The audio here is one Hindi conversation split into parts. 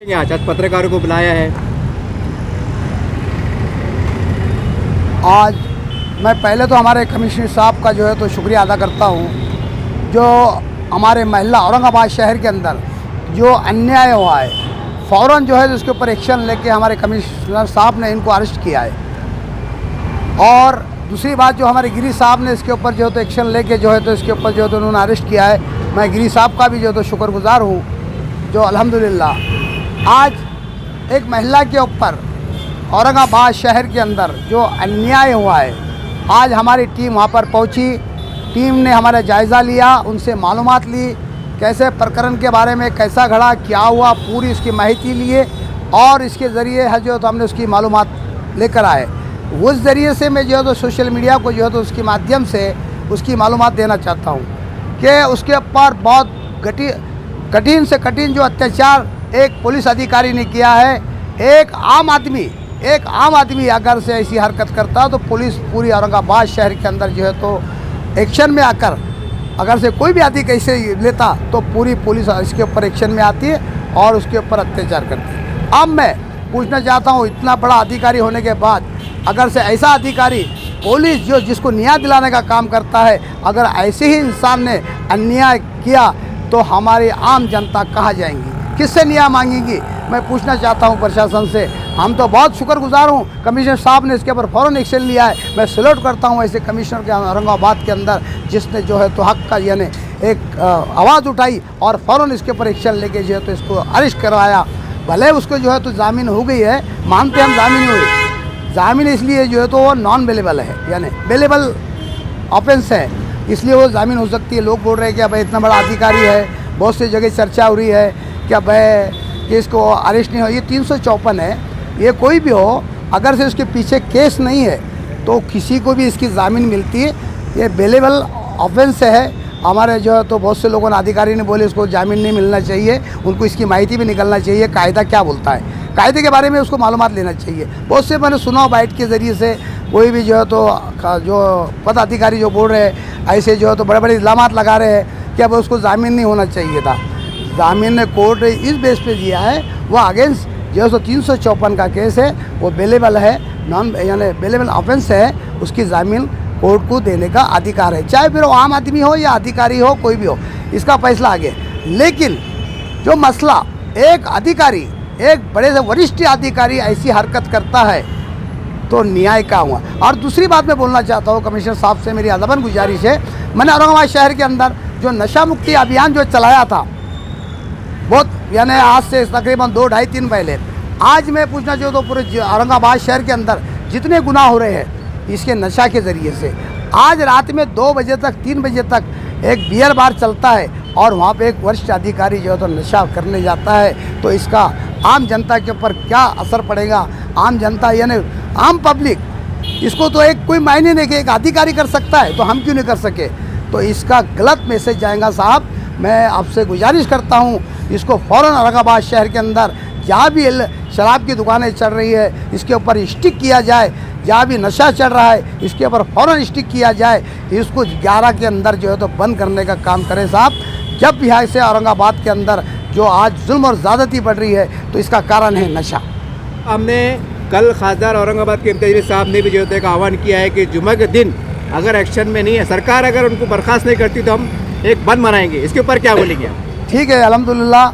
आज पत्रकारों को बुलाया है। आज मैं पहले तो हमारे कमिश्नर साहब का जो है तो शुक्रिया अदा करता हूँ, जो हमारे महिला औरंगाबाद शहर के अंदर जो अन्याय हुआ है, फ़ौरन जो है उसके ऊपर एक्शन लेके हमारे कमिश्नर साहब ने इनको अरेस्ट किया है। और दूसरी बात, जो हमारे गिरी साहब ने इसके ऊपर जो है तो एक्शन लेके जो है तो इसके ऊपर जो है तो उन्होंने अरेस्ट किया है। मैं गिरी साहब का भी जो है तो शुक्रगुजार हूँ, जो अल्हम्दुलिल्लाह आज एक महिला के ऊपर औरंगाबाद शहर के अंदर जो अन्याय हुआ है, आज हमारी टीम वहाँ पर पहुँची। टीम ने हमारा जायज़ा लिया, उनसे मालूमात ली, कैसे प्रकरण के बारे में कैसा घड़ा, क्या हुआ, पूरी इसकी माहिती लिए और इसके ज़रिए है जो तो हमने उसकी मालूमात लेकर आए। उस ज़रिए से मैं जो है तो सोशल मीडिया को जो है तो उसके माध्यम से उसकी मालूमात देना चाहता हूँ कि उसके ऊपर बहुत कठिन से कठिन जो अत्याचार एक पुलिस अधिकारी ने किया है। एक आम आदमी अगर से ऐसी हरकत करता तो पुलिस पूरी औरंगाबाद शहर के अंदर जो है तो एक्शन में आकर अगर से कोई भी अधिकारी ऐसे लेता तो पूरी पुलिस इसके ऊपर एक्शन में आती है और उसके ऊपर अत्याचार करती है। अब मैं पूछना चाहता हूँ, इतना बड़ा अधिकारी होने के बाद अगर से ऐसा अधिकारी पुलिस जो जिसको न्याय दिलाने का काम करता है, अगर ऐसे ही इंसान ने अन्याय किया तो हमारी आम जनता कहाँ जाएंगी, किससे न्याय मांगेंगी? मैं पूछना चाहता हूं प्रशासन से। हम तो बहुत शुक्रगुजार हूं, कमिश्नर साहब ने इसके ऊपर फ़ौरन एक्शन लिया है। मैं सैल्यूट करता हूं ऐसे कमिश्नर के औरंगाबाद के अंदर, जिसने जो है तो हक का यानी एक आवाज़ उठाई और फ़ौरन इसके ऊपर एक्शन लेके जो है तो इसको अरेस्ट करवाया। भले उसको जो है तो जामीन हो गई है, मानते हम जामीन हुई, जामीन इसलिए जो है तो वो नॉन बेलेबल है, यानी बेलेबल ऑफेंस है, इसलिए वो जामीन हो सकती है। लोग बोल रहे हैं कि भाई इतना बड़ा अधिकारी है, बहुत सी जगह चर्चा हो रही है क्या भाई कि इसको अरेस्ट नहीं हो। ये 354 है, ये कोई भी हो, अगर से उसके पीछे केस नहीं है तो किसी को भी इसकी ज़मीन मिलती है। ये बेलेबल ऑफेंस है। हमारे जो है तो बहुत से लोगों ने, अधिकारी ने बोले इसको जामीन नहीं मिलना चाहिए, उनको इसकी माहिती भी निकलना चाहिए, कायदा क्या बोलता है, कायदे के बारे में उसको मालूमात लेना चाहिए। बहुत से मैंने सुना बाइट के ज़रिए से कोई भी जो है तो जो पदाधिकारी जो बोल रहे हैं ऐसे जो है तो बड़े बड़े इल्ज़ामात लगा रहे हैं कि अब उसको जामीन नहीं होना चाहिए था। जामीन ने कोर्ट ने इस बेस पे दिया है, वो अगेंस्ट जो है 354 का केस है, वो बेलेबल है, नॉन यानी बेलेबल ऑफेंस है, उसकी जामीन कोर्ट को देने का अधिकार है, चाहे फिर वो आम आदमी हो या अधिकारी हो, कोई भी हो, इसका फैसला आगे। लेकिन जो मसला एक अधिकारी, एक बड़े से वरिष्ठ अधिकारी ऐसी हरकत करता है तो न्याय का हुआ। और दूसरी बात मैं बोलना चाहता हूँ, कमिश्नर साहब से मेरी अदबन गुजारिश है, मैंने औरंगाबाद शहर के अंदर जो नशा मुक्ति अभियान जो चलाया था बहुत, यानी आज से तकरीबन 2, 2.5, 3 पहले, आज मैं पूछना चाहता हूँ पूरे औरंगाबाद शहर के अंदर जितने गुनाह हो रहे हैं इसके नशा के ज़रिए से। आज रात में 2 बजे तक, 3 बजे तक एक बियर बार चलता है और वहाँ पे एक वरिष्ठ अधिकारी जो है तो नशा करने जाता है, तो इसका आम जनता के ऊपर क्या असर पड़ेगा? आम जनता यानी आम पब्लिक, इसको तो एक कोई मायने नहीं कि एक अधिकारी कर सकता है तो हम क्यों नहीं कर सके? तो इसका गलत मैसेज जाएगा साहब। मैं आपसे गुजारिश करता हूँ, इसको फ़ौरन औरंगाबाद शहर के अंदर जहाँ भी शराब की दुकानें चल रही है इसके ऊपर स्टिक किया जाए, जहाँ भी नशा चल रहा है इसके ऊपर फ़ौरन स्टिक किया जाए, इसको 11 के अंदर जो है तो बंद करने का काम करें साहब। जब यहाँ से औरंगाबाद के अंदर जो आज जुल्म और ज़्यादती बढ़ रही है तो इसका कारण है नशा। हमने कल खासदार औरंगाबाद के इम्तियाज़ साहब ने भी जो है एक आह्वान किया है कि जुम्मे के दिन अगर एक्शन में नहीं है, सरकार अगर उनको बर्खास्त नहीं करती तो हम एक बंद मनाएंगे। इसके ऊपर क्या बोलेंगे? ठीक है, अल्हम्दुलिल्लाह।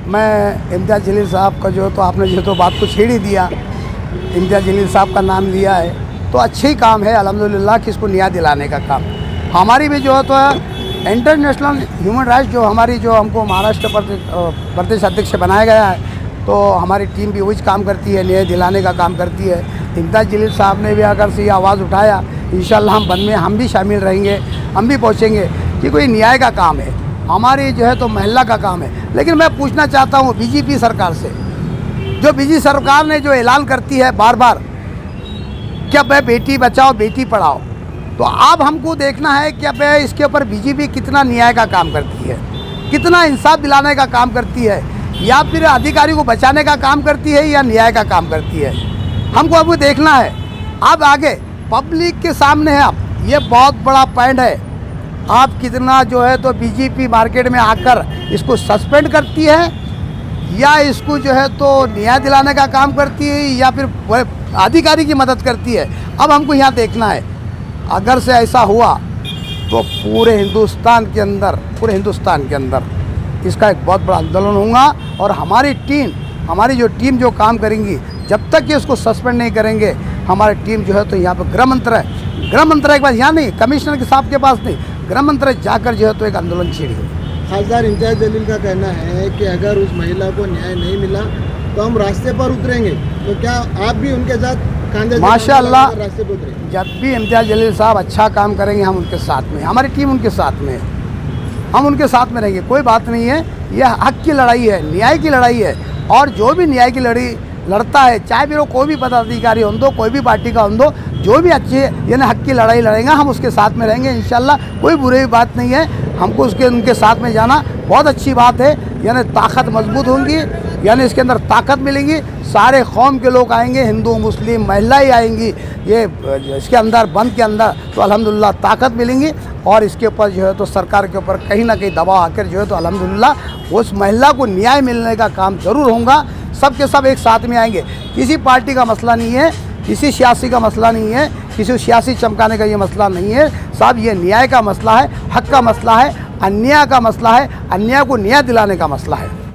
मैं इम्तियाज़ जलील साहब का जो तो आपने जो तो बात को छेड़ ही दिया, इम्तियाज़ जलील साहब का नाम लिया है तो अच्छी काम है अल्हम्दुलिल्लाह कि इसको न्याय दिलाने का काम हमारी भी जो है तो इंटरनेशनल ह्यूमन राइट्स जो हमारी जो हमको महाराष्ट्र प्रदेश अध्यक्ष बनाया गया है, तो हमारी टीम भी वही काम करती है, न्याय दिलाने का काम करती है। इम्तियाज़ जलील साहब ने भी अगर से ये आवाज़ उठाया, इंशाल्लाह हम बंद में हम भी शामिल रहेंगे, हम भी पहुँचेंगे कि कोई न्याय का काम है, हमारी जो है तो महिला का काम है। लेकिन मैं पूछना चाहता हूँ बीजेपी सरकार से, जो बीजेपी सरकार ने जो ऐलान करती है बार बार क्या भाई बेटी बचाओ बेटी पढ़ाओ, तो अब हमको देखना है कि भाई इसके ऊपर बीजेपी कितना न्याय का काम करती है, कितना इंसाफ दिलाने का काम करती है, या फिर अधिकारी को बचाने का काम करती है या न्याय का काम करती है। हमको अब देखना है। अब आगे पब्लिक के सामने है, अब ये बहुत बड़ा पॉइंट है, आप कितना जो है तो बीजेपी मार्केट में आकर इसको सस्पेंड करती है या इसको जो है तो न्याय दिलाने का काम करती है या फिर अधिकारी की मदद करती है। अब हमको यहाँ देखना है, अगर से ऐसा हुआ तो पूरे हिंदुस्तान के अंदर इसका एक बहुत बड़ा आंदोलन होगा। और हमारी जो टीम जो काम करेंगी, जब तक ये इसको सस्पेंड नहीं करेंगे, हमारी टीम जो है तो यहाँ पर गृह मंत्रालय के पास, यहाँ नहीं कमिश्नर के साहब के पास नहीं, गृह मंत्रालय जाकर जो है तो एक आंदोलन छेड़ेंगे। खासदार इम्तियाज़ जलील का कहना है कि अगर उस महिला को न्याय नहीं मिला तो हम रास्ते पर उतरेंगे। तो क्या आप भी उनके साथ कंधे से माशाअल्लाह, रास्ते पर उतरेंगे? जब भी इम्तियाज़ जलील साहब अच्छा काम करेंगे, हम उनके साथ में, हमारी टीम उनके साथ में है, हम उनके साथ में रहेंगे। कोई बात नहीं है, यह हक की लड़ाई है, न्याय की लड़ाई है। और जो भी न्याय की लड़ता है, चाहे फिर वो कोई भी पदाधिकारी हो दो, कोई भी पार्टी का हो दो, जो भी अच्छे यानी हक की लड़ाई लड़ेगा, हम उसके साथ में रहेंगे इंशाल्लाह। कोई बुरी बात नहीं है, हमको उनके साथ में जाना बहुत अच्छी बात है। यानी ताकत मजबूत होंगी, यानी इसके अंदर ताकत मिलेगी, सारे कौम के लोग आएंगे, हिंदू मुस्लिम महिलाएं आएंगी ये इसके अंदर बंद के अंदर, तो अल्हम्दुलिल्लाह ताकत मिलेंगी। और इसके ऊपर जो है तो सरकार के ऊपर कहीं ना कहीं दबाव आकर जो है तो अल्हम्दुलिल्लाह उस महिला को न्याय मिलने का काम जरूर होगा। सब के सब एक साथ में आएंगे, किसी पार्टी का मसला नहीं है, किसी सियासी का मसला नहीं है, किसी सियासी चमकाने का ये मसला नहीं है साहब, ये न्याय का मसला है, हक का मसला है, अन्याय का मसला है, अन्याय को न्याय दिलाने का मसला है।